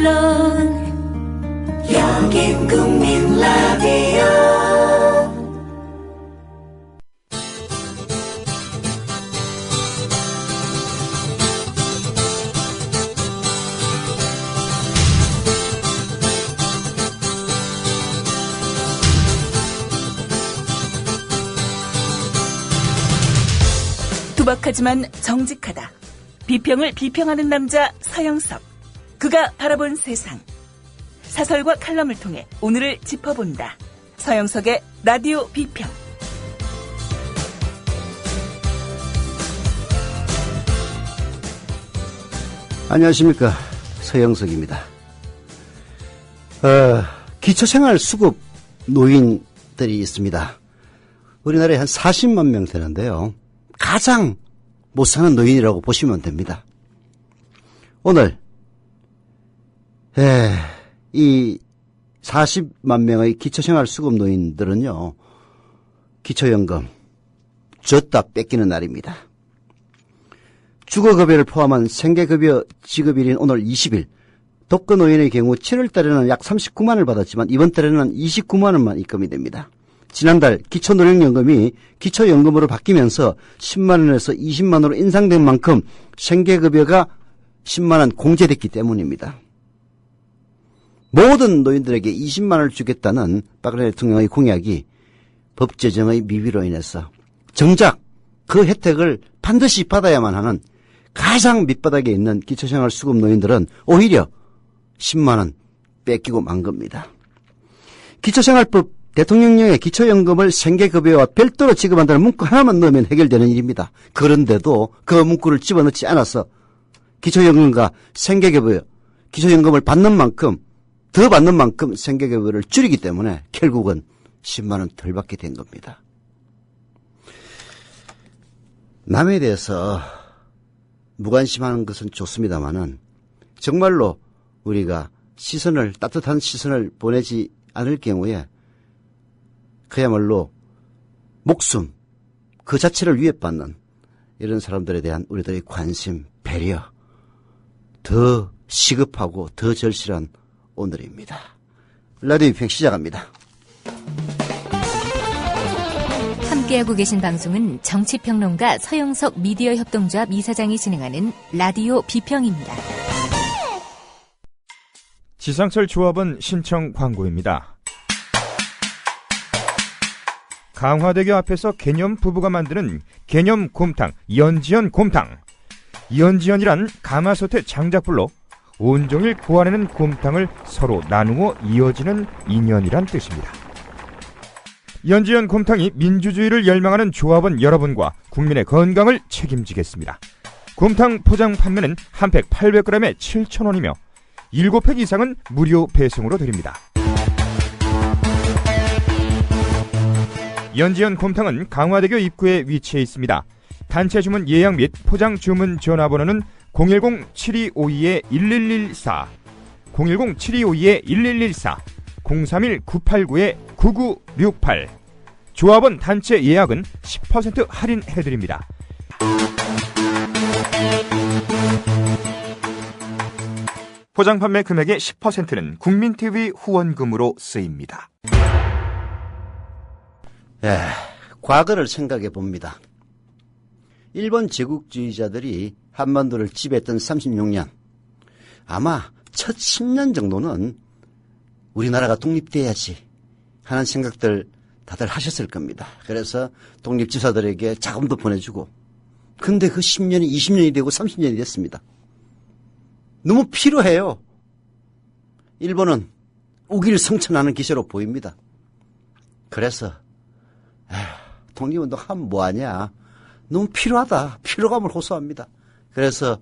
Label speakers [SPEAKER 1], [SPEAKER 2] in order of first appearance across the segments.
[SPEAKER 1] 물론 여긴 국민 라디오.
[SPEAKER 2] 투박하지만 정직하다. 비평을 비평하는 남자 서영석. 그가 바라본 세상. 사설과 칼럼을 통해 오늘을 짚어본다. 서영석의 라디오 비평.
[SPEAKER 3] 안녕하십니까, 서영석입니다. 기초생활수급 노인들이 있습니다. 우리나라에 한 40만 명 되는데요. 가장 못 사는 노인이라고 보시면 됩니다. 오늘 이 40만 명의 기초생활수급 노인들은요, 기초연금 줬다 뺏기는 날입니다. 주거급여를 포함한 생계급여 지급일인 오늘 20일, 독거노인의 경우 7월달에는 약 39만 원을 받았지만 이번 달에는 29만 원만 입금이 됩니다. 지난달 기초노령연금이 기초연금으로 바뀌면서 10만 원에서 20만 원으로 인상된 만큼 생계급여가 10만 원 공제됐기 때문입니다. 모든 노인들에게 20만 원을 주겠다는 박근혜 대통령의 공약이 법 제정의 미비로 인해서 정작 그 혜택을 반드시 받아야만 하는 가장 밑바닥에 있는 기초생활수급 노인들은 오히려 10만 원 뺏기고 만 겁니다. 기초생활법 대통령령의 기초연금을 생계급여와 별도로 지급한다는 문구 하나만 넣으면 해결되는 일입니다. 그런데도 그 문구를 집어넣지 않아서 기초연금과 생계급여, 기초연금을 받는 만큼, 더 받는 만큼 생계급여를 줄이기 때문에 결국은 10만 원 덜 받게 된 겁니다. 남에 대해서 무관심하는 것은 좋습니다만은 정말로 우리가 따뜻한 시선을 보내지 않을 경우에 그야말로 목숨 그 자체를 위협받는 이런 사람들에 대한 우리들의 관심, 배려 더 시급하고 더 절실한 오늘입니다. 라디오 비평 시작합니다.
[SPEAKER 4] 함께하고 계신 방송은 정치평론가 서영석 미디어협동조합 이사장이 진행하는 라디오 비평입니다.
[SPEAKER 5] 지상철 조합원 신청 광고입니다. 강화대교 앞에서 개념 부부가 만드는 개념 곰탕, 연지연 곰탕. 연지연이란 가마솥의 장작불로 온종일 구워내는 곰탕을 서로 나누어 이어지는 인연이란 뜻입니다. 연지연 곰탕이 민주주의를 열망하는 조합원 여러분과 국민의 건강을 책임지겠습니다. 곰탕 포장 판매는 한 팩 800g에 7,000원이며 7팩 이상은 무료 배송으로 드립니다. 연지연 곰탕은 강화대교 입구에 위치해 있습니다. 단체 주문 예약 및 포장 주문 전화번호는 010-7252-1114, 010-7252-1114, 031-989-9968. 조합원 단체 예약은 10% 할인해드립니다. 포장 판매 금액의 10%는 국민TV 후원금으로 쓰입니다.
[SPEAKER 3] 과거를 생각해 봅니다. 일본 제국주의자들이 한반도를 지배했던 36년, 아마 첫 10년 정도는 우리나라가 독립돼야지 하는 생각들 다들 하셨을 겁니다. 그래서 독립지사들에게 자금도 보내주고, 근데 그 10년이 20년이 되고 30년이 됐습니다. 너무 필요해요. 일본은 우길성천하는 기세로 보입니다. 그래서 독립운동 하면 뭐하냐, 너무 필요하다, 피로감을 호소합니다. 그래서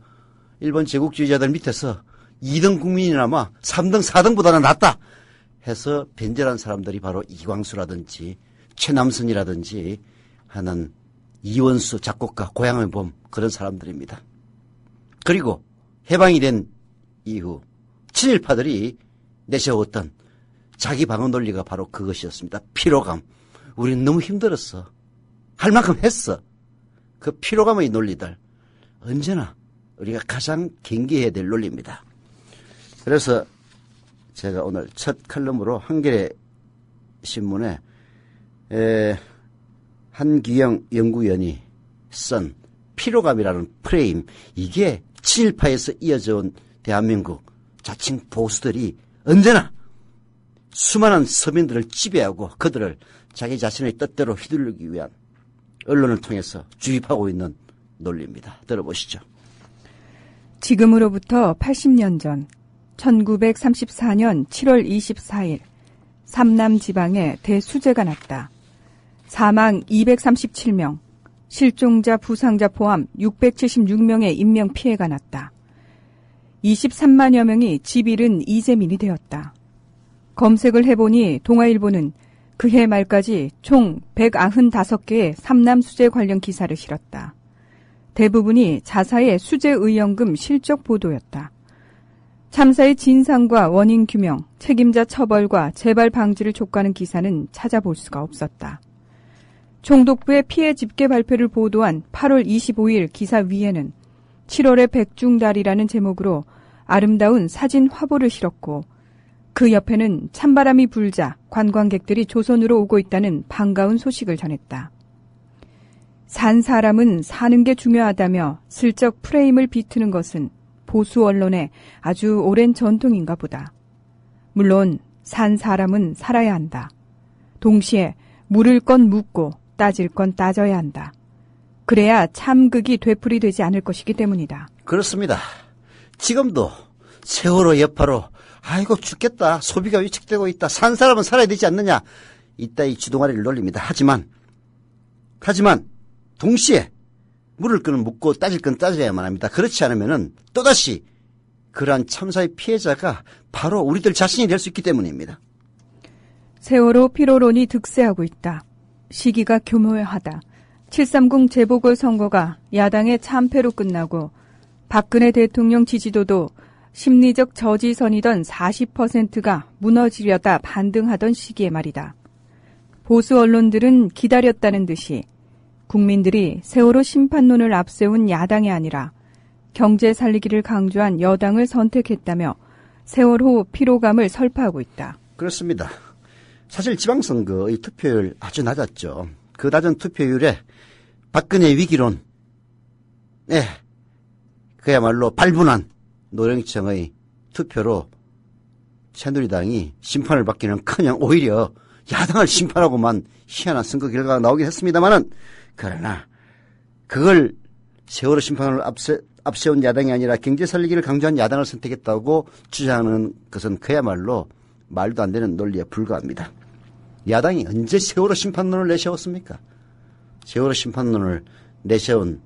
[SPEAKER 3] 일본 제국주의자들 밑에서 2등 국민이나마 3등 4등보다는 낫다 해서 변절한 사람들이 바로 이광수라든지 최남선이라든지 하는 이원수 작곡가, 고향의 봄, 그런 사람들입니다. 그리고 해방이 된 이후 친일파들이 내세웠던 자기 방어 논리가 바로 그것이었습니다. 피로감. 우리는 너무 힘들었어. 할 만큼 했어. 그 피로감의 논리들, 언제나 우리가 가장 경계해야 될 논리입니다. 그래서 제가 오늘 첫 칼럼으로 한겨레 신문에 한기영 연구위원이 쓴 피로감이라는 프레임, 이게 친일파에서 이어져온 대한민국 자칭 보수들이 언제나 수많은 서민들을 지배하고 그들을 자기 자신의 뜻대로 휘둘르기 위한 언론을 통해서 주입하고 있는 논리입니다. 들어보시죠.
[SPEAKER 6] 지금으로부터 80년 전 1934년 7월 24일 삼남 지방에 대수재가 났다. 사망 237명, 실종자 부상자 포함 676명의 인명피해가 났다. 23만여 명이 집 잃은 이재민이 되었다. 검색을 해보니 동아일보는 그해 말까지 총 195개의 삼남 수재 관련 기사를 실었다. 대부분이 자사의 수재 의연금 실적 보도였다. 참사의 진상과 원인 규명, 책임자 처벌과 재발 방지를 촉구하는 기사는 찾아볼 수가 없었다. 총독부의 피해 집계 발표를 보도한 8월 25일 기사 위에는 7월의 백중달이라는 제목으로 아름다운 사진 화보를 실었고 그 옆에는 찬바람이 불자 관광객들이 조선으로 오고 있다는 반가운 소식을 전했다. 산 사람은 사는 게 중요하다며 슬쩍 프레임을 비트는 것은 보수 언론의 아주 오랜 전통인가 보다. 물론 산 사람은 살아야 한다. 동시에 물을 건 묻고 따질 건 따져야 한다. 그래야 참극이 되풀이되지 않을 것이기 때문이다.
[SPEAKER 3] 그렇습니다. 지금도 세월호 여파로 아이고 죽겠다, 소비가 위축되고 있다, 산 사람은 살아야 되지 않느냐, 이따위 주둥아리를 놀립니다. 하지만 동시에 물을 건 묻고 따질 건 따져야만 합니다. 그렇지 않으면은 또다시 그러한 참사의 피해자가 바로 우리들 자신이 될 수 있기 때문입니다.
[SPEAKER 6] 세월호 피로론이 득세하고 있다. 시기가 교묘하다. 7.30 재보궐선거가 야당의 참패로 끝나고 박근혜 대통령 지지도도 심리적 저지선이던 40%가 무너지려다 반등하던 시기에 말이다. 보수 언론들은 기다렸다는 듯이 국민들이 세월호 심판론을 앞세운 야당이 아니라 경제 살리기를 강조한 여당을 선택했다며 세월호 피로감을 설파하고 있다.
[SPEAKER 3] 그렇습니다. 사실 지방선거의 투표율 아주 낮았죠. 그 낮은 투표율에 박근혜 위기론, 그야말로 발분한 노령청의 투표로 새누리당이 심판을 받기는커녕 오히려 야당을 심판하고만 희한한 선거 결과가 나오긴 했습니다만은, 그러나 그걸 세월호 심판을 앞세운 야당이 아니라 경제 살리기를 강조한 야당을 선택했다고 주장하는 것은 그야말로 말도 안 되는 논리에 불과합니다. 야당이 언제 세월호 심판론을 내세웠습니까? 세월호 심판론을 내세운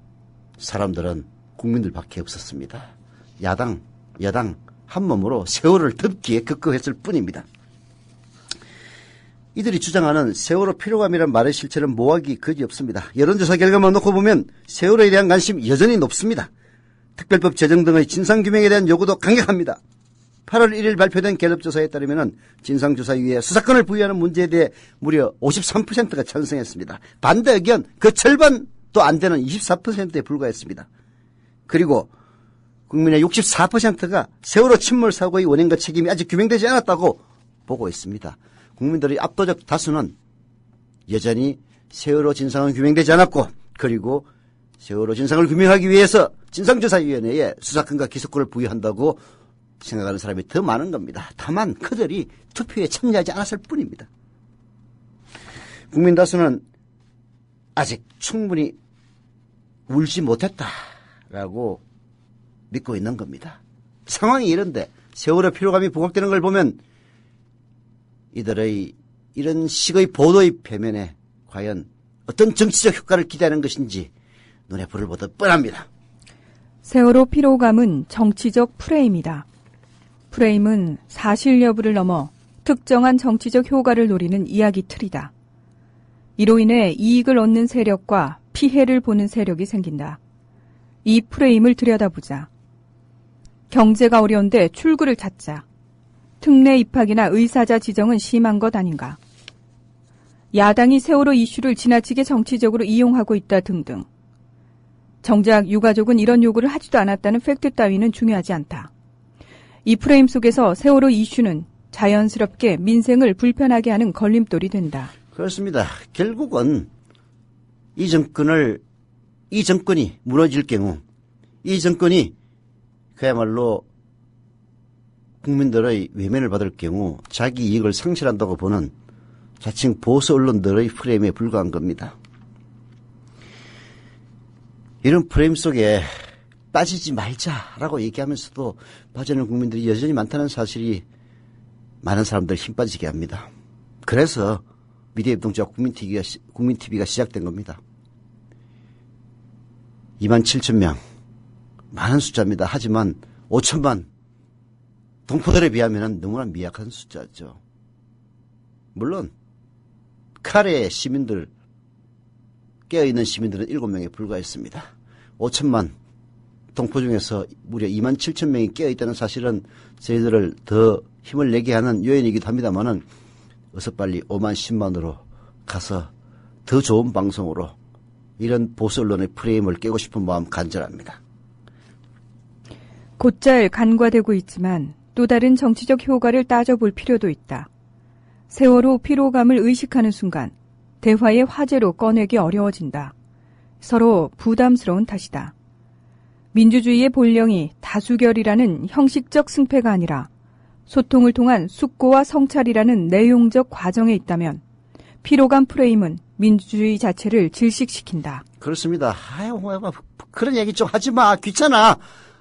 [SPEAKER 3] 사람들은 국민들밖에 없었습니다. 야당, 여당 한 몸으로 세월호를 덮기에 급급했을 뿐입니다. 이들이 주장하는 세월호 피로감이라는 말의 실체는 모하기 그지없습니다. 여론조사 결과만 놓고 보면 세월호에 대한 관심이 여전히 높습니다. 특별법 제정 등의 진상규명에 대한 요구도 강력합니다. 8월 1일 발표된 갤럽조사에 따르면 진상조사위에 수사권을 부여하는 문제에 대해 무려 53%가 찬성했습니다. 반대 의견 그 절반도 안 되는 24%에 불과했습니다. 그리고 국민의 64%가 세월호 침몰 사고의 원인과 책임이 아직 규명되지 않았다고 보고 있습니다. 국민들의 압도적 다수는 여전히 세월호 진상은 규명되지 않았고, 그리고 세월호 진상을 규명하기 위해서 진상조사위원회에 수사권과 기소권을 부여한다고 생각하는 사람이 더 많은 겁니다. 다만 그들이 투표에 참여하지 않았을 뿐입니다. 국민 다수는 아직 충분히 울지 못했다라고 믿고 있는 겁니다. 상황이 이런데 세월호 피로감이 부각되는 걸 보면 이들의 이런 식의 보도의 표면에 과연 어떤 정치적 효과를 기대하는 것인지 눈에 불을 보듯 뻔합니다.
[SPEAKER 6] 세월호 피로감은 정치적 프레임이다. 프레임은 사실 여부를 넘어 특정한 정치적 효과를 노리는 이야기 틀이다. 이로 인해 이익을 얻는 세력과 피해를 보는 세력이 생긴다. 이 프레임을 들여다보자. 경제가 어려운데 출구를 찾자. 특례 입학이나 의사자 지정은 심한 것 아닌가. 야당이 세월호 이슈를 지나치게 정치적으로 이용하고 있다 등등. 정작 유가족은 이런 요구를 하지도 않았다는 팩트 따위는 중요하지 않다. 이 프레임 속에서 세월호 이슈는 자연스럽게 민생을 불편하게 하는 걸림돌이 된다.
[SPEAKER 3] 그렇습니다. 결국은 이 정권이 무너질 경우, 이 정권이 그야말로 국민들의 외면을 받을 경우 자기 이익을 상실한다고 보는 자칭 보수 언론들의 프레임에 불과한 겁니다. 이런 프레임 속에 빠지지 말자라고 얘기하면서도 빠지는 국민들이 여전히 많다는 사실이 많은 사람들 힘 빠지게 합니다. 그래서 미디어협동조합 국민TV가 시작된 겁니다. 27,000명. 많은 숫자입니다. 하지만 5천만 동포들에 비하면 너무나 미약한 숫자죠. 물론 카레의 시민들, 깨어있는 시민들은 7명에 불과했습니다. 5천만 동포 중에서 무려 27,000명이 깨어있다는 사실은 저희들을 더 힘을 내게 하는 요인이기도 합니다만은 어서 빨리 5만 10만으로 가서 더 좋은 방송으로 이런 보수 언론의 프레임을 깨고 싶은 마음 간절합니다.
[SPEAKER 6] 곧잘 간과되고 있지만 또 다른 정치적 효과를 따져볼 필요도 있다. 세월호 피로감을 의식하는 순간 대화의 화제로 꺼내기 어려워진다. 서로 부담스러운 탓이다. 민주주의의 본령이 다수결이라는 형식적 승패가 아니라 소통을 통한 숙고와 성찰이라는 내용적 과정에 있다면 피로감 프레임은 민주주의 자체를 질식시킨다.
[SPEAKER 3] 그렇습니다. 아유, 그런 얘기 좀 하지 마. 귀찮아.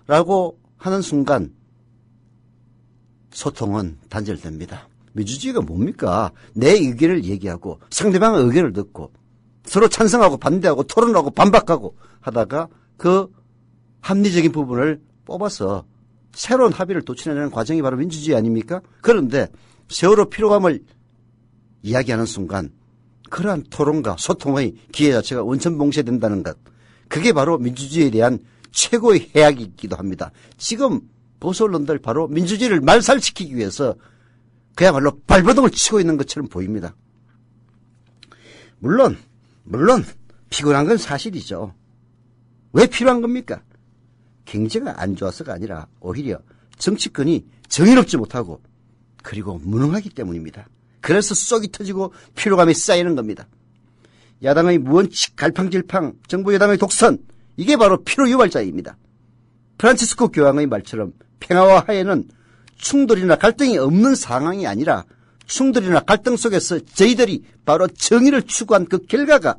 [SPEAKER 3] 라고 하는 순간 소통은 단절됩니다. 민주주의가 뭡니까? 내 의견을 얘기하고 상대방의 의견을 듣고 서로 찬성하고 반대하고 토론하고 반박하고 하다가 그 합리적인 부분을 뽑아서 새로운 합의를 도출해내는 과정이 바로 민주주의 아닙니까? 그런데 세월호 피로감을 이야기하는 순간 그러한 토론과 소통의 기회 자체가 원천봉쇄된다는 것, 그게 바로 민주주의에 대한 최고의 해악이기도 합니다. 지금 보수 언론들 바로 민주주의를 말살시키기 위해서 그야말로 발버둥을 치고 있는 것처럼 보입니다. 물론 피곤한 건 사실이죠. 왜 필요한 겁니까? 경제가 안 좋아서가 아니라 오히려 정치권이 정의롭지 못하고 그리고 무능하기 때문입니다. 그래서 쏙이 터지고 피로감이 쌓이는 겁니다. 야당의 무원칙 갈팡질팡, 정부 여당의 독선, 이게 바로 피로 유발자입니다. 프란치스코 교황의 말처럼 평화와 화해는 충돌이나 갈등이 없는 상황이 아니라 충돌이나 갈등 속에서 저희들이 바로 정의를 추구한 그 결과가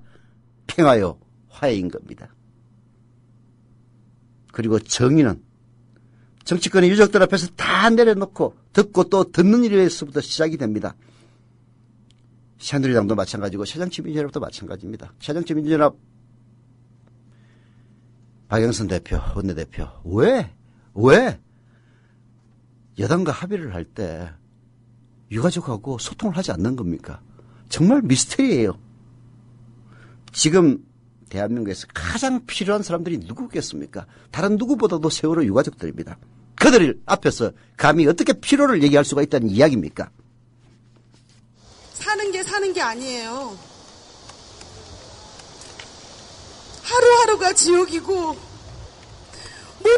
[SPEAKER 3] 평화요 화해인 겁니다. 그리고 정의는 정치권의 유족들 앞에서 다 내려놓고 듣고 또 듣는 일에서부터 시작이 됩니다. 새누리당도 마찬가지고 새정치민주연합도 마찬가지입니다. 새정치민주연합 박영선 대표, 원내대표, 왜 여당과 합의를 할 때 유가족하고 소통을 하지 않는 겁니까? 정말 미스터리예요. 지금 대한민국에서 가장 필요한 사람들이 누구겠습니까? 다른 누구보다도 세월호 유가족들입니다. 그들 앞에서 감히 어떻게 피로를 얘기할 수가 있다는 이야기입니까?
[SPEAKER 7] 사는 게 아니에요. 하루하루가 지옥이고 못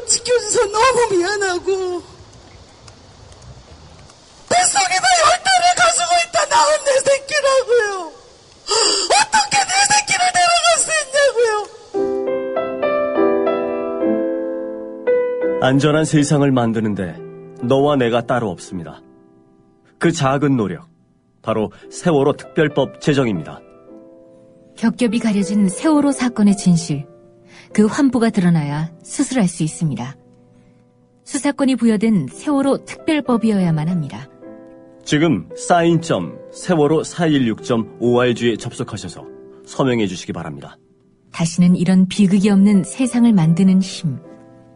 [SPEAKER 7] 지켜줘서 너무 미안하고 뱃속에다 열달을 가지고 있다 낳은 내 새끼라고요. 어떻게 내 새끼를 데려갈 수 있냐고요.
[SPEAKER 8] 안전한 세상을 만드는데 너와 내가 따로 없습니다. 그 작은 노력, 바로 세월호 특별법 제정입니다.
[SPEAKER 4] 겹겹이 가려진 세월호 사건의 진실, 그 환부가 드러나야 수술할 수 있습니다. 수사권이 부여된 세월호 특별법이어야만 합니다.
[SPEAKER 8] 지금 사인.세월호 416.org에 접속하셔서 서명해 주시기 바랍니다.
[SPEAKER 4] 다시는 이런 비극이 없는 세상을 만드는 힘,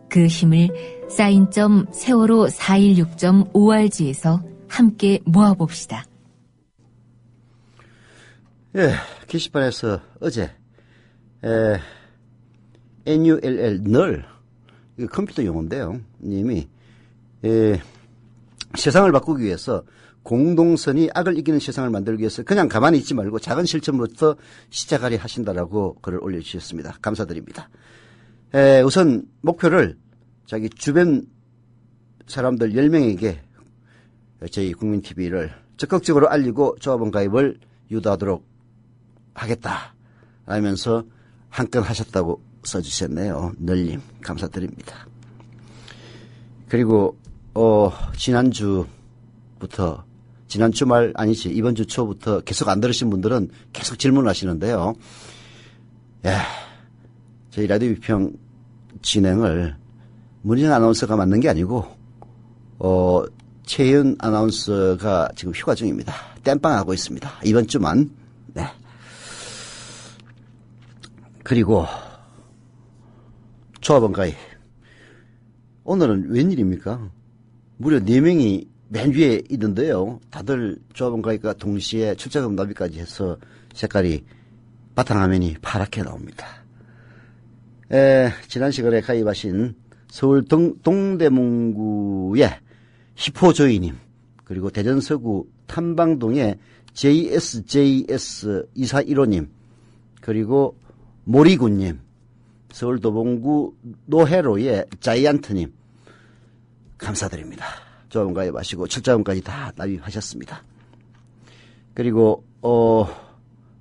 [SPEAKER 4] 그 힘을 사인.세월호 416.org에서 함께 모아봅시다.
[SPEAKER 3] 예, 게시판에서 어제 NULL 널, 이거 컴퓨터 용어인데요. 님이 세상을 바꾸기 위해서 공동선이 악을 이기는 세상을 만들기 위해서 그냥 가만히 있지 말고 작은 실천부터 시작하려 하신다라고 글을 올려주셨습니다. 감사드립니다. 우선 목표를 자기 주변 사람들 10명에게 저희 국민TV를 적극적으로 알리고 조합원 가입을 유도하도록 하겠다 라면서 한 건 하셨다고 써주셨네요. 늘님 감사드립니다. 그리고 지난 주말 아니지 이번 주 초부터 계속 안 들으신 분들은 계속 질문하시는데요. 저희 라디오 비평 진행을 문희정 아나운서가 맡는 게 아니고 최희은 아나운서가 지금 휴가 중입니다. 땜빵하고 있습니다. 이번 주만. 네. 그리고 조합원 가입. 오늘은 웬일입니까? 무려 4명이 맨 위에 있는데요. 다들 조합원 가입과 동시에 출자금 납입까지 해서 색깔이 바탕화면이 파랗게 나옵니다. 지난 시간에 가입하신 서울 동대문구의 히포조이님, 그리고 대전 서구 탐방동의 JSJS2415님, 그리고 모리군님, 서울 도봉구 노해로의 자이언트님, 감사드립니다. 조합원 가입하시고 출자금까지 다 납입하셨습니다. 그리고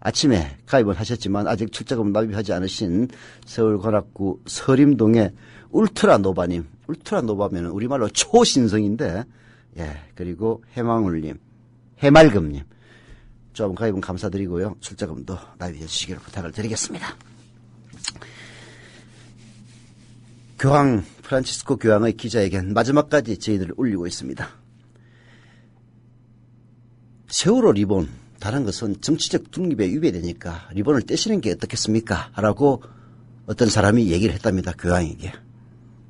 [SPEAKER 3] 아침에 가입은 하셨지만 아직 출자금 납입하지 않으신 서울 관악구 서림동의 울트라노바님, 울트라노바면 우리말로 초신성인데, 그리고 해맑음님, 조합원 가입은 감사드리고요. 출자금도 납입해 주시기를 부탁을 드리겠습니다. 프란치스코 교황의 기자회견 마지막까지 저희들 올리고 있습니다. 세월호 리본, 다른 것은 정치적 중립에 위배되니까 리본을 떼시는 게 어떻겠습니까? 라고 어떤 사람이 얘기를 했답니다. 교황에게.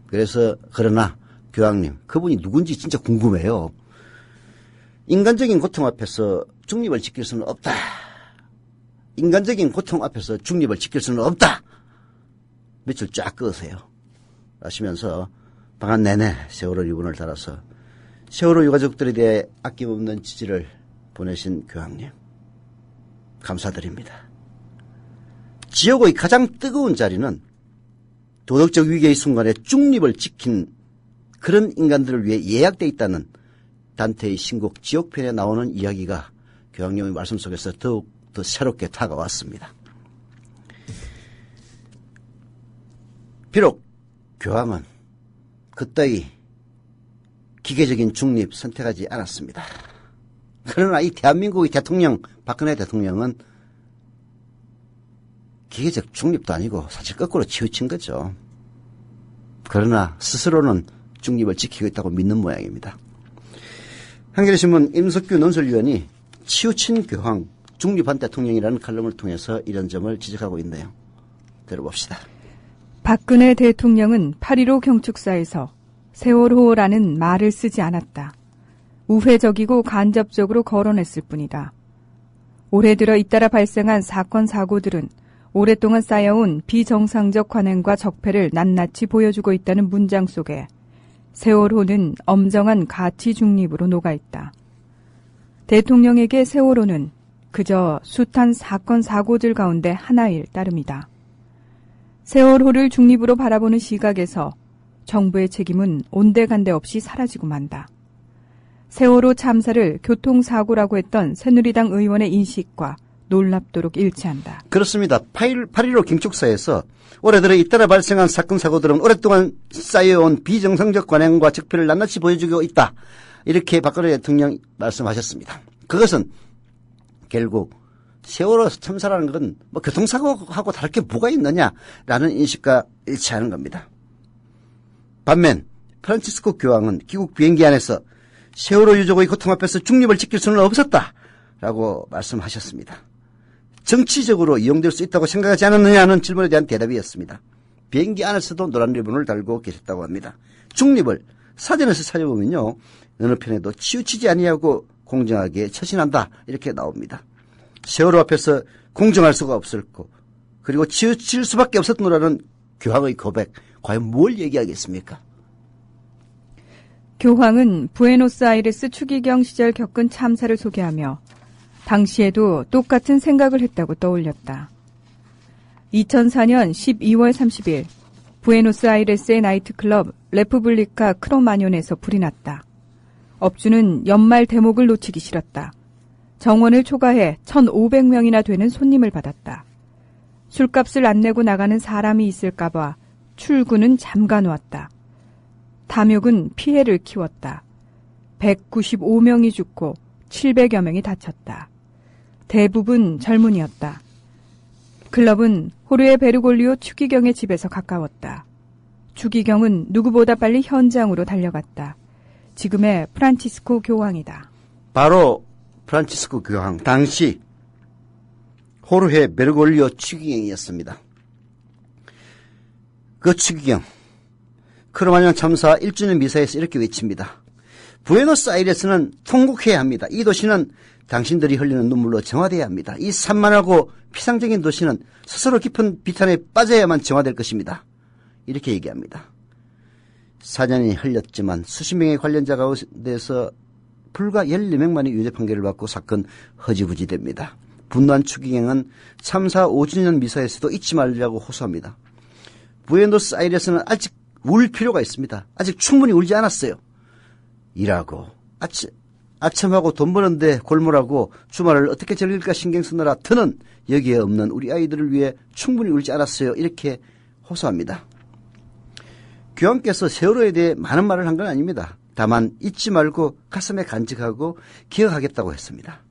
[SPEAKER 3] 그래서 그러나 교황님, 그분이 누군지 진짜 궁금해요. 인간적인 고통 앞에서 중립을 지킬 수는 없다. 인간적인 고통 앞에서 중립을 지킬 수는 없다. 밑줄 쫙 그으세요. 하시면서 방한 내내 세월호 리본을 달아서 세월호 유가족들에 대해 아낌없는 지지를 보내신 교황님, 감사드립니다. 지옥의 가장 뜨거운 자리는 도덕적 위기의 순간에 중립을 지킨 그런 인간들을 위해 예약되어 있다는 단테의 신곡 지옥편에 나오는 이야기가 교황님의 말씀 속에서 더욱 더 새롭게 다가왔습니다. 비록 교황은 그따위 기계적인 중립 선택하지 않았습니다. 그러나 이 대한민국의 대통령 박근혜 대통령은 기계적 중립도 아니고 사실 거꾸로 치우친 거죠. 그러나 스스로는 중립을 지키고 있다고 믿는 모양입니다. 한겨레신문 임석규 논설위원이 치우친 교황, 중립한 대통령이라는 칼럼을 통해서 이런 점을 지적하고 있네요. 들어봅시다.
[SPEAKER 6] 박근혜 대통령은 8.15 경축사에서 세월호라는 말을 쓰지 않았다. 우회적이고 간접적으로 거론했을 뿐이다. 올해 들어 잇따라 발생한 사건 사고들은 오랫동안 쌓여온 비정상적 관행과 적폐를 낱낱이 보여주고 있다는 문장 속에 세월호는 엄정한 가치 중립으로 녹아있다. 대통령에게 세월호는 그저 숱한 사건 사고들 가운데 하나일 따름이다. 세월호를 중립으로 바라보는 시각에서 정부의 책임은 온데간데 없이 사라지고 만다. 세월호 참사를 교통사고라고 했던 새누리당 의원의 인식과 놀랍도록 일치한다.
[SPEAKER 3] 그렇습니다. 8.15 경축사에서 올해 들어 잇따라 발생한 사건 사고들은 오랫동안 쌓여온 비정상적 관행과 적폐를 낱낱이 보여주고 있다. 이렇게 박근혜 대통령 말씀하셨습니다. 그것은 결국 세월호 참사라는 건 뭐 교통사고하고 다를 게 뭐가 있느냐라는 인식과 일치하는 겁니다. 반면 프란치스코 교황은 귀국 비행기 안에서 세월호 유족의 고통 앞에서 중립을 지킬 수는 없었다라고 말씀하셨습니다. 정치적으로 이용될 수 있다고 생각하지 않았느냐는 질문에 대한 대답이었습니다. 비행기 안에서도 노란 리본을 달고 계셨다고 합니다. 중립을 사전에서 찾아보면요, 어느 편에도 치우치지 아니하고 공정하게 처신한다 이렇게 나옵니다. 세월호 앞에서 공정할 수가 없었고 그리고 치우칠 수밖에 없었노라는 교황의 고백, 과연 뭘 얘기하겠습니까?
[SPEAKER 6] 교황은 부에노스아이레스 추기경 시절 겪은 참사를 소개하며 당시에도 똑같은 생각을 했다고 떠올렸다. 2004년 12월 30일 부에노스아이레스의 나이트클럽 레푸블리카 크로마뇽에서 불이 났다. 업주는 연말 대목을 놓치기 싫었다. 정원을 초과해 1,500명이나 되는 손님을 받았다. 술값을 안 내고 나가는 사람이 있을까봐 출구는 잠가놓았다. 탐욕은 피해를 키웠다. 195명이 죽고 700여 명이 다쳤다. 대부분 젊은이였다. 클럽은 호르에 베르골리오 추기경의 집에서 가까웠다. 추기경은 누구보다 빨리 현장으로 달려갔다. 지금의 프란치스코 교황이다.
[SPEAKER 3] 바로 프란치스코 교황, 당시 호르헤 베르골리오 추기경이었습니다. 그 추기경, 크로마뇽 참사 1주년 미사에서 이렇게 외칩니다. 부에노스아이레스는 통곡해야 합니다. 이 도시는 당신들이 흘리는 눈물로 정화돼야 합니다. 이 산만하고 피상적인 도시는 스스로 깊은 비탄에 빠져야만 정화될 것입니다. 이렇게 얘기합니다. 4년이 흘렸지만 수십 명의 관련자 가운데서 불과 14명만이 유죄 판결을 받고 사건 허지부지 됩니다. 분노한 추기경은 참사 5주년 미사에서도 잊지 말자고 호소합니다. 부에노스아이레스는 아직 울 필요가 있습니다. 아직 충분히 울지 않았어요. 일하고 아첨하고 돈 버는데 골몰하고 주말을 어떻게 즐길까 신경 쓰느라 더는 여기에 없는 우리 아이들을 위해 충분히 울지 않았어요. 이렇게 호소합니다. 교황께서 세월호에 대해 많은 말을 한 건 아닙니다. 다만 잊지 말고 가슴에 간직하고 기억하겠다고 했습니다.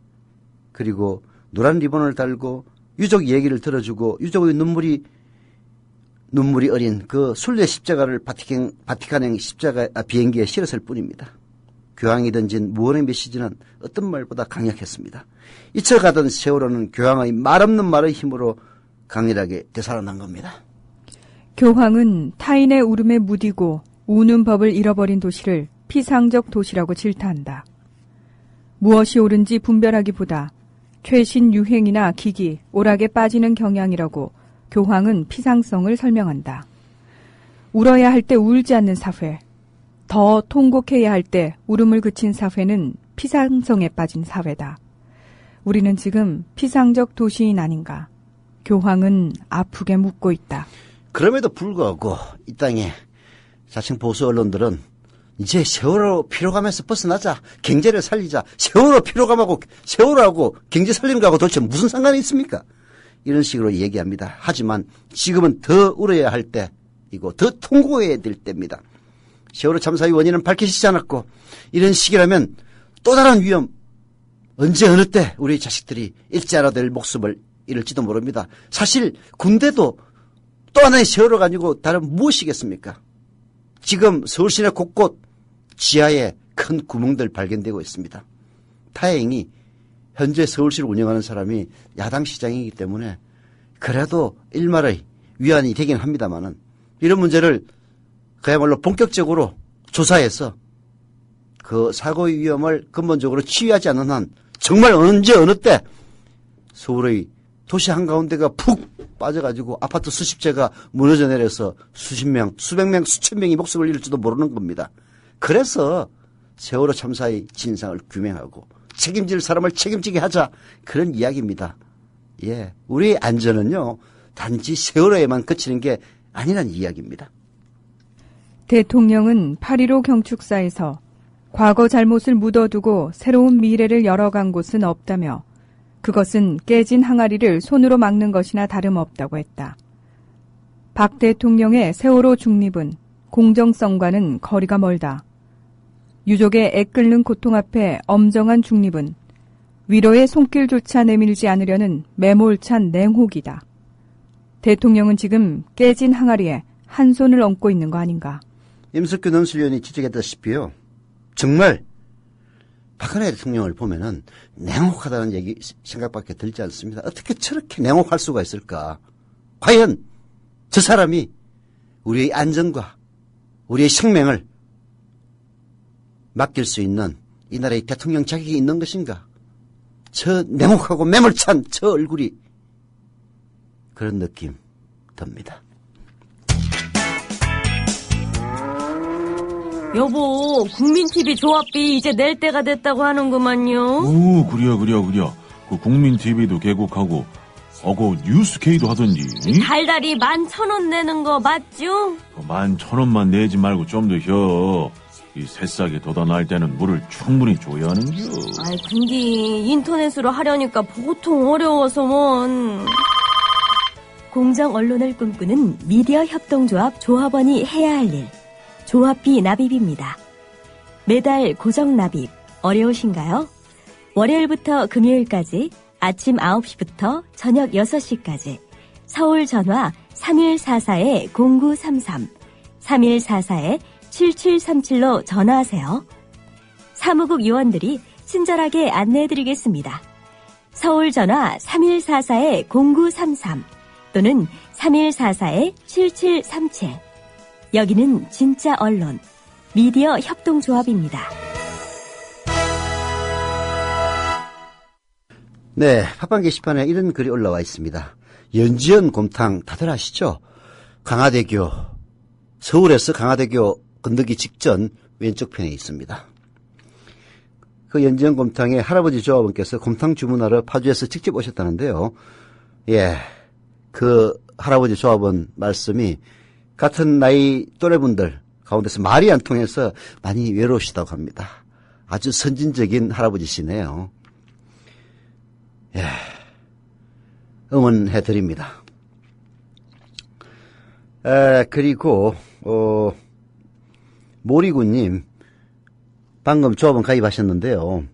[SPEAKER 3] 그리고 노란 리본을 달고 유족 얘기를 들어주고 유족의 눈물이 어린 그 순례 십자가를 바티칸행 비행기에 실었을 뿐입니다. 교황이 던진 무언의 메시지는 어떤 말보다 강력했습니다. 잊혀가던 세월호는 교황의 말없는 말의 힘으로 강렬하게 되살아난 겁니다.
[SPEAKER 6] 교황은 타인의 울음에 무디고 우는 법을 잃어버린 도시를 피상적 도시라고 질타한다. 무엇이 옳은지 분별하기보다 최신 유행이나 기기, 오락에 빠지는 경향이라고 교황은 피상성을 설명한다. 울어야 할 때 울지 않는 사회, 더 통곡해야 할 때 울음을 그친 사회는 피상성에 빠진 사회다. 우리는 지금 피상적 도시인 아닌가. 교황은 아프게 묻고 있다.
[SPEAKER 3] 그럼에도 불구하고 이 땅에 자칭 보수 언론들은 이제 세월호 피로감에서 벗어나자, 경제를 살리자, 세월호 피로감하고 세월호하고 경제 살리는 거하고 도대체 무슨 상관이 있습니까? 이런 식으로 얘기합니다. 하지만 지금은 더 울어야 할 때이고 더 통곡해야 될 때입니다. 세월호 참사의 원인은 밝혀지지 않았고 이런 시기라면 또 다른 위험, 언제 어느 때 우리 자식들이 잃지 않아야 될 목숨을 잃을지도 모릅니다. 사실 군대도 또 하나의 세월호가 아니고 다른 무엇이겠습니까? 지금 서울 시내 곳곳 지하에 큰 구멍들 발견되고 있습니다. 다행히 현재 서울시를 운영하는 사람이 야당 시장이기 때문에 그래도 일말의 위안이 되긴 합니다만은 이런 문제를 그야말로 본격적으로 조사해서 그 사고의 위험을 근본적으로 치유하지 않는 한 정말 언제 어느 때 서울의 도시 한가운데가 푹 빠져가지고 아파트 수십 채가 무너져 내려서 수십 명, 수백 명, 수천 명이 목숨을 잃을지도 모르는 겁니다. 그래서 세월호 참사의 진상을 규명하고 책임질 사람을 책임지게 하자, 그런 이야기입니다. 예, 우리의 안전은요 단지 세월호에만 그치는 게 아니란 이야기입니다.
[SPEAKER 6] 대통령은 8.15 경축사에서 과거 잘못을 묻어두고 새로운 미래를 열어간 곳은 없다며 그것은 깨진 항아리를 손으로 막는 것이나 다름없다고 했다. 박 대통령의 세월호 중립은 공정성과는 거리가 멀다. 유족의 애끓는 고통 앞에 엄정한 중립은 위로의 손길조차 내밀지 않으려는 매몰찬 냉혹이다. 대통령은 지금 깨진 항아리에 한 손을 얹고 있는 거 아닌가.
[SPEAKER 3] 임석규 논술위원이 지적했다시피요. 정말 박근혜 대통령을 보면은 냉혹하다는 얘기 생각밖에 들지 않습니다. 어떻게 저렇게 냉혹할 수가 있을까? 과연 저 사람이 우리의 안전과 우리의 생명을 맡길 수 있는 이 나라의 대통령 자격이 있는 것인가? 저 냉혹하고 매몰찬 저 얼굴이 그런 느낌 듭니다.
[SPEAKER 9] 여보, 국민TV 조합비 이제 낼 때가 됐다고 하는구만요.
[SPEAKER 10] 오, 그래요. 그 국민TV도 개국하고 그 뉴스케이도 하던지.
[SPEAKER 9] 달달이 11,000원 내는 거 맞죠?
[SPEAKER 10] 11,000원만 내지 말고 좀 더 혀. 이 새싹이 돋아날 때는 물을 충분히 줘야 하는겨.
[SPEAKER 9] 아이, 근데 인터넷으로 하려니까 보통 어려워서 뭔.
[SPEAKER 11] 공정 언론을 꿈꾸는 미디어 협동조합 조합원이 해야 할 일. 조합비 납입입니다. 매달 고정 납입 어려우신가요? 월요일부터 금요일까지 아침 9시부터 저녁 6시까지 서울 전화 3144-0933, 3144-7737로 전화하세요. 사무국 요원들이 친절하게 안내해드리겠습니다. 서울 전화 3144-0933 또는 3144-7737. 여기는 진짜 언론, 미디어 협동조합입니다.
[SPEAKER 3] 네, 팟빵 게시판에 이런 글이 올라와 있습니다. 연지연 곰탕 다들 아시죠? 강화대교, 서울에서 강화대교 건너기 직전 왼쪽 편에 있습니다. 그 연지연 곰탕에 할아버지 조합원께서 곰탕 주문하러 파주에서 직접 오셨다는데요. 예, 그 할아버지 조합원 말씀이 같은 나이 또래분들 가운데서 말이 안 통해서 많이 외로우시다고 합니다. 아주 선진적인 할아버지시네요. 예, 응원해드립니다. 그리고 모리구님 방금 조합원 가입하셨는데요.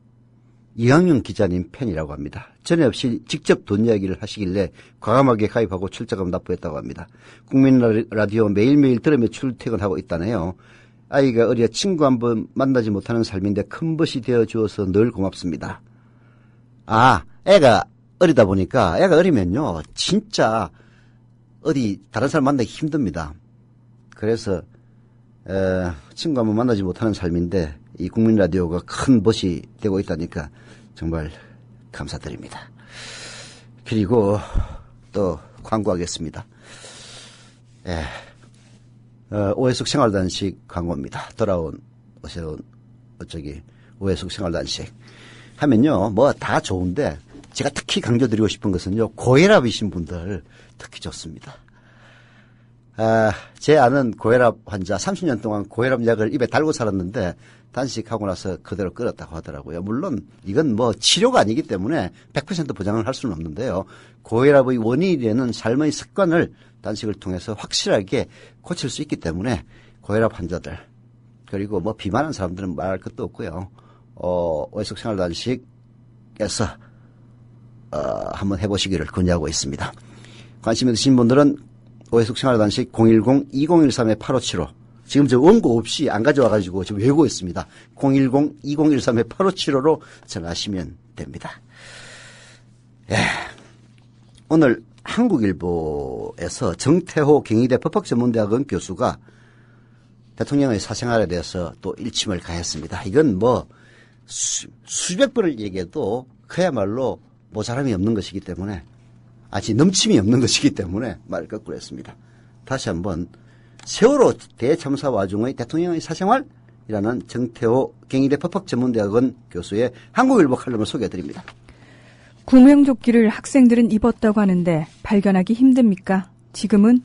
[SPEAKER 3] 이항윤 기자님 팬이라고 합니다. 전에 없이 직접 돈 이야기를 하시길래 과감하게 가입하고 출자금 납부했다고 합니다. 국민 라디오 매일매일 들으며 출퇴근하고 있다네요. 아이가 어려 친구 한번 만나지 못하는 삶인데 큰 벗이 되어주어서 늘 고맙습니다. 아, 애가 어리다 보니까 애가 어리면요 진짜 어디 다른 사람 만나기 힘듭니다. 그래서 친구 한번 만나지 못하는 삶인데 이 국민 라디오가 큰 벗이 되고 있다니까 정말 감사드립니다. 그리고 또 광고하겠습니다. 오해숙 생활단식 광고입니다. 돌아온 오해숙 생활단식 하면요 뭐 다 좋은데 제가 특히 강조드리고 싶은 것은요 고혈압이신 분들 특히 좋습니다. 제 아는 고혈압 환자 30년 동안 고혈압 약을 입에 달고 살았는데 단식하고 나서 그대로 끊었다고 하더라고요. 물론 이건 뭐 치료가 아니기 때문에 100% 보장을 할 수는 없는데요. 고혈압의 원인이 되는 삶의 습관을 단식을 통해서 확실하게 고칠 수 있기 때문에 고혈압 환자들 그리고 뭐 비만한 사람들은 말할 것도 없고요. 오해숙 생활 단식에서 한번 해보시기를 권유하고 있습니다. 관심 있으신 분들은 오해숙 생활 단식 010-2013-8575 지금 저 원고 없이 안 가져와가지고 지금 외우고 있습니다. 010-2013-8575로 전화하시면 됩니다. 예. 오늘 한국일보에서 정태호 경희대 법학전문대학원 교수가 대통령의 사생활에 대해서 또 일침을 가했습니다. 이건 뭐 수백 번을 얘기해도 그야말로 모자람이 없는 것이기 때문에 아직 넘침이 없는 것이기 때문에 말을 거꾸로 했습니다. 다시 한번 세월호 대참사 와중의 대통령의 사생활이라는 정태호 경희대 법학전문대학원 교수의 한국일보 칼럼을 소개해드립니다.
[SPEAKER 6] 구명조끼를 학생들은 입었다고 하는데 발견하기 힘듭니까? 지금은?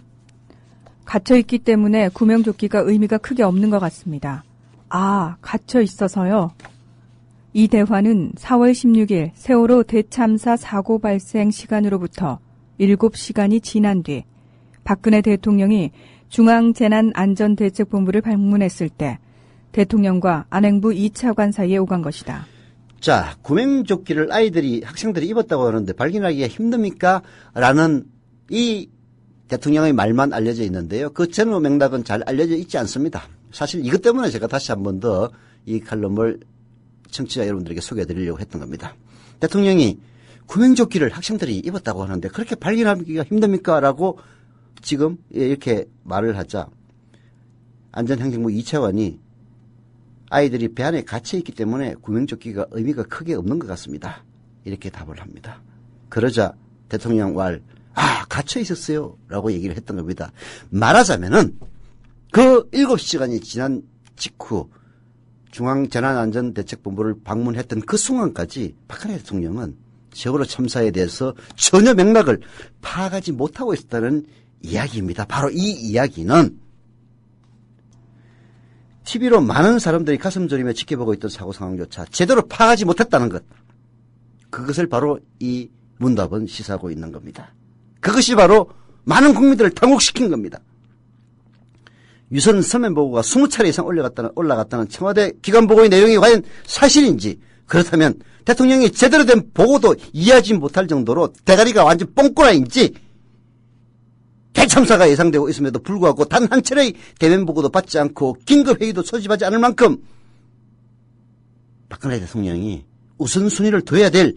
[SPEAKER 6] 갇혀있기 때문에 구명조끼가 의미가 크게 없는 것 같습니다. 아, 갇혀있어서요? 이 대화는 4월 16일 세월호 대참사 사고 발생 시간으로부터 7시간이 지난 뒤 박근혜 대통령이 중앙재난안전대책본부를 방문했을 때 대통령과 안행부 2차관 사이에 오간 것이다.
[SPEAKER 3] 자, 구명조끼를 학생들이 입었다고 하는데 발견하기가 힘듭니까? 라는 이 대통령의 말만 알려져 있는데요. 그 전후 맥락은 잘 알려져 있지 않습니다. 사실 이것 때문에 제가 다시 한 번 더 이 칼럼을 청취자 여러분들에게 소개해드리려고 했던 겁니다. 대통령이 구명조끼를 학생들이 입었다고 하는데 그렇게 발견하기가 힘듭니까? 라고 지금 이렇게 말을 하자 안전행정부 2차관이 아이들이 배 안에 갇혀있기 때문에 구명조끼가 의미가 크게 없는 것 같습니다. 이렇게 답을 합니다. 그러자 대통령 갇혀있었어요. 라고 얘기를 했던 겁니다. 말하자면은 그 7시간이 지난 직후 중앙재난안전대책본부를 방문했던 그 순간까지 박근혜 대통령은 세월호 참사에 대해서 전혀 맥락을 파악하지 못하고 있었다는 이야기입니다. 바로 이 이야기는 TV로 많은 사람들이 가슴 졸이며 지켜보고 있던 사고 상황조차 제대로 파악하지 못했다는 것. 그것을 바로 이 문답은 시사하고 있는 겁니다. 그것이 바로 많은 국민들을 당혹시킨 겁니다. 유선 서면 보고가 20차례 이상 올라갔다는 청와대 기관 보고의 내용이 과연 사실인지, 그렇다면 대통령이 제대로 된 보고도 이해하지 못할 정도로 대가리가 완전 뽕꼬라인지, 대참사가 예상되고 있음에도 불구하고 단 한 차례의 대면 보고도 받지 않고 긴급회의도 소집하지 않을 만큼 박근혜 대통령이 우선순위를 둬야 될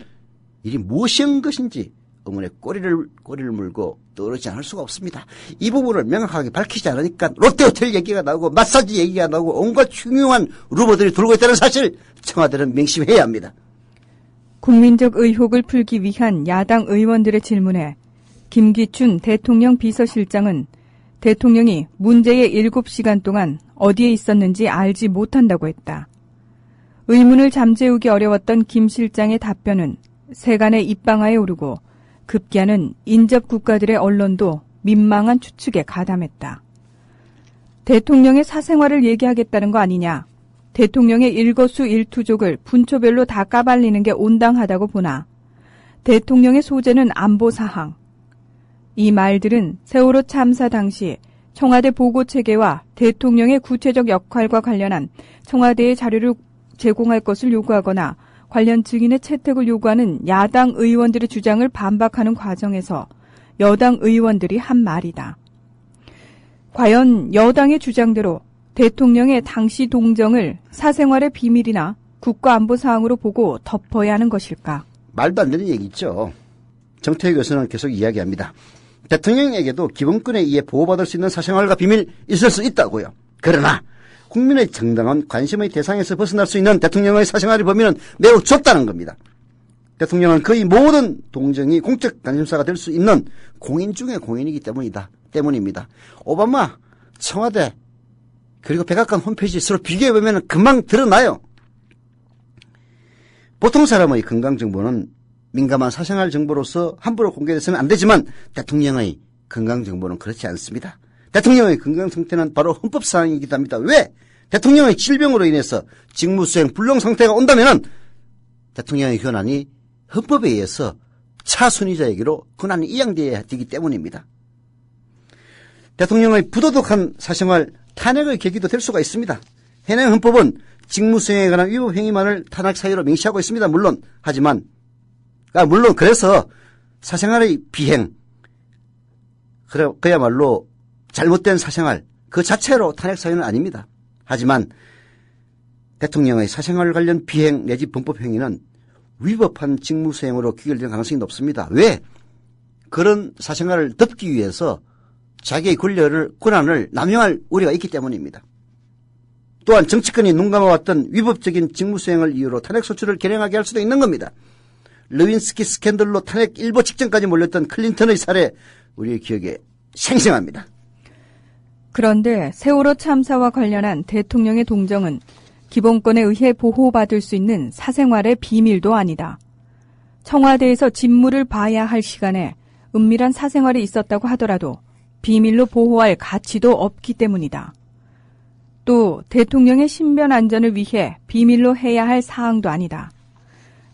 [SPEAKER 3] 일이 무엇인 것인지 의문의 꼬리를 물고 떠오르지 않을 수가 없습니다. 이 부분을 명확하게 밝히지 않으니까 롯데호텔 얘기가 나오고 마사지 얘기가 나오고 온갖 흉흉한 루머들이 돌고 있다는 사실, 청와대는 명심해야 합니다.
[SPEAKER 6] 국민적 의혹을 풀기 위한 야당 의원들의 질문에 김기춘 대통령 비서실장은 대통령이 문제의 7시간 동안 어디에 있었는지 알지 못한다고 했다. 의문을 잠재우기 어려웠던 김 실장의 답변은 세간의 입방아에 오르고 급기야는 인접 국가들의 언론도 민망한 추측에 가담했다. 대통령의 사생활을 얘기하겠다는 거 아니냐. 대통령의 일거수일투족을 분초별로 다 까발리는 게 온당하다고 보나. 대통령의 소재는 안보사항. 이 말들은 세월호 참사 당시 청와대 보고체계와 대통령의 구체적 역할과 관련한 청와대의 자료를 제공할 것을 요구하거나 관련 증인의 채택을 요구하는 야당 의원들의 주장을 반박하는 과정에서 여당 의원들이 한 말이다. 과연 여당의 주장대로 대통령의 당시 동정을 사생활의 비밀이나 국가안보사항으로 보고 덮어야 하는 것일까?
[SPEAKER 3] 말도 안 되는 얘기죠. 정태희 교수는 계속 이야기합니다. 대통령에게도 기본권에 의해 보호받을 수 있는 사생활과 비밀 있을 수 있다고요. 그러나 국민의 정당한 관심의 대상에서 벗어날 수 있는 대통령의 사생활의 범위는 매우 좁다는 겁니다. 대통령은 거의 모든 동정이 공적 관심사가 될 수 있는 공인 중의 공인이기 때문입니다. 오바마, 청와대, 그리고 백악관 홈페이지 서로 비교해보면 금방 드러나요. 보통 사람의 건강정보는 민감한 사생활 정보로서 함부로 공개돼서는 안 되지만 대통령의 건강정보는 그렇지 않습니다. 대통령의 건강 상태는 바로 헌법사항이기도 합니다. 왜? 대통령의 질병으로 인해서 직무수행 불능 상태가 온다면 대통령의 권한이 헌법에 의해서 차순위자에게로 권한이 이양되어야 되기 때문입니다. 대통령의 부도덕한 사생활 탄핵의 계기도 될 수가 있습니다. 현행 헌법은 직무수행에 관한 위법 행위만을 탄핵 사유로 명시하고 있습니다. 물론 그래서 사생활의 비행, 그야말로 잘못된 사생활 그 자체로 탄핵 사유는 아닙니다. 하지만 대통령의 사생활 관련 비행 내지 범법 행위는 위법한 직무수행으로 귀결될 가능성이 높습니다. 왜? 그런 사생활을 덮기 위해서 자기의 권한을 남용할 우려가 있기 때문입니다. 또한 정치권이 눈 감아왔던 위법적인 직무수행을 이유로 탄핵소추를 결행하게 할 수도 있는 겁니다. 르윈스키 스캔들로 탄핵 일보 직전까지 몰렸던 클린턴의 사례, 우리의 기억에 생생합니다.
[SPEAKER 6] 그런데 세월호 참사와 관련한 대통령의 동정은 기본권에 의해 보호받을 수 있는 사생활의 비밀도 아니다. 청와대에서 직무를 봐야 할 시간에 은밀한 사생활이 있었다고 하더라도 비밀로 보호할 가치도 없기 때문이다. 또 대통령의 신변 안전을 위해 비밀로 해야 할 사항도 아니다.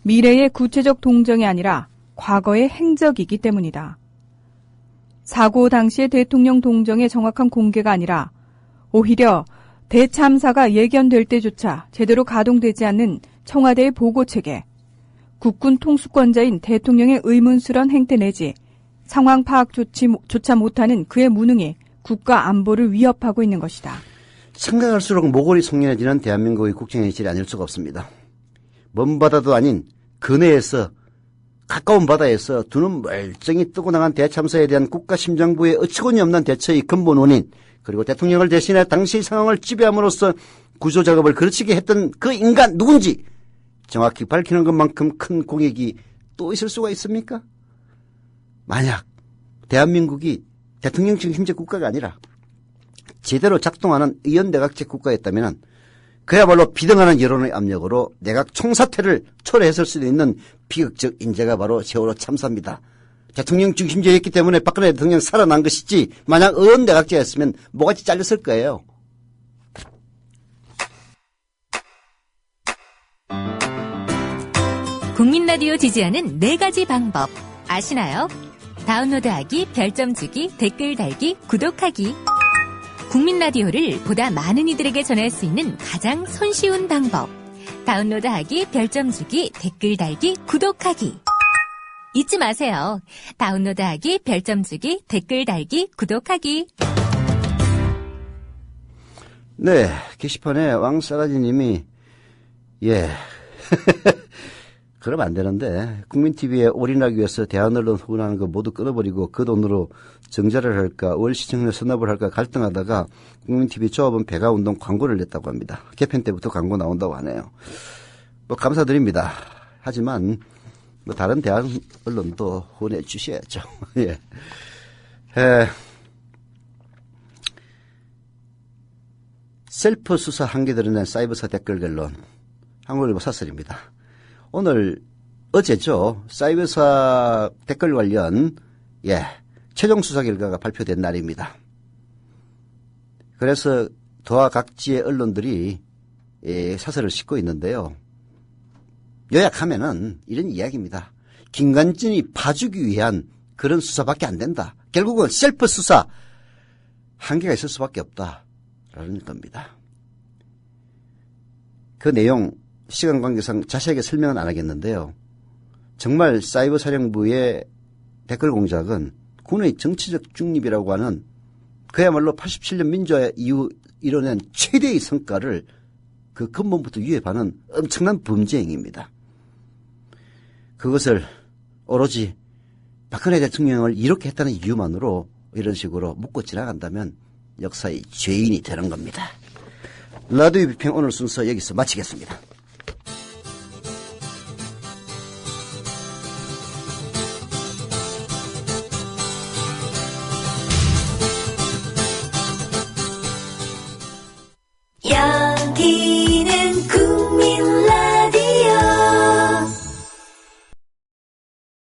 [SPEAKER 6] 미래의 구체적 동정이 아니라 과거의 행적이기 때문이다. 사고 당시의 대통령 동정의 정확한 공개가 아니라 오히려 대참사가 예견될 때조차 제대로 가동되지 않는 청와대의 보고체계, 국군 통수권자인 대통령의 의문스런 행태 내지 상황 파악조차 못하는 그의 무능이 국가 안보를 위협하고 있는 것이다.
[SPEAKER 3] 생각할수록 모골이 송연해지는 대한민국의 국정현실이 아닐 수가 없습니다. 먼 바다도 아닌 근해에서 가까운 바다에서 두 눈 멀쩡히 뜨고 나간 대참사에 대한 국가심장부의 어처구니 없는 대처의 근본 원인, 그리고 대통령을 대신해 당시 상황을 지배함으로써 구조작업을 거르치게 했던 그 인간 누군지 정확히 밝히는 것만큼 큰 공익이 또 있을 수가 있습니까? 만약 대한민국이 대통령 중심제 국가가 아니라 제대로 작동하는 의원내각제 국가였다면 그야말로 비등하는 여론의 압력으로 내각 총사퇴를 초래했을 수도 있는 비극적 인재가 바로 세월호 참사입니다. 대통령 중심제였기 때문에 박근혜 대통령 살아난 것이지 만약 내각제였으면 뭐같이 잘렸을 거예요.
[SPEAKER 4] 국민라디오 지지하는 4가지 방법 아시나요? 다운로드하기, 별점 주기, 댓글 달기, 구독하기. 국민라디오를 보다 많은 이들에게 전할 수 있는 가장 손쉬운 방법. 다운로드하기, 별점 주기, 댓글 달기, 구독하기. 잊지 마세요. 다운로드하기, 별점 주기, 댓글 달기, 구독하기.
[SPEAKER 3] 네, 게시판에 왕싸가지님이 그러면 안 되는데 국민TV에 올인하기 위해서 대한언론 후원하는 거 모두 끊어버리고 그 돈으로 정자를 할까 월 시청률 선업을 할까 갈등하다가 국민TV 조합은 배가운동 광고를 냈다고 합니다. 개편 때부터 광고 나온다고 하네요. 뭐 감사드립니다. 하지만 뭐 다른 대한언론도 후원해 주셔야죠. 예. 셀프 수사 한계 드러낸 사이버사 댓글 결론. 한국일보 사설입니다. 어제죠. 사이버사 댓글 관련, 최종 수사 결과가 발표된 날입니다. 그래서 도하 각지의 언론들이 사설을 싣고 있는데요. 요약하면은 이런 이야기입니다. 김관진이 봐주기 위한 그런 수사밖에 안 된다. 결국은 셀프 수사 한계가 있을 수밖에 없다라는 겁니다. 그 내용 시간 관계상 자세하게 설명은 안 하겠는데요. 정말 사이버 사령부의 댓글 공작은 군의 정치적 중립이라고 하는 그야말로 87년 민주화 이후 이뤄낸 최대의 성과를 그 근본부터 위협하는 엄청난 범죄 행위입니다. 그것을 오로지 박근혜 대통령을 이렇게 했다는 이유만으로 이런 식으로 묻고 지나간다면 역사의 죄인이 되는 겁니다. 라디오 비평 오늘 순서 여기서 마치겠습니다.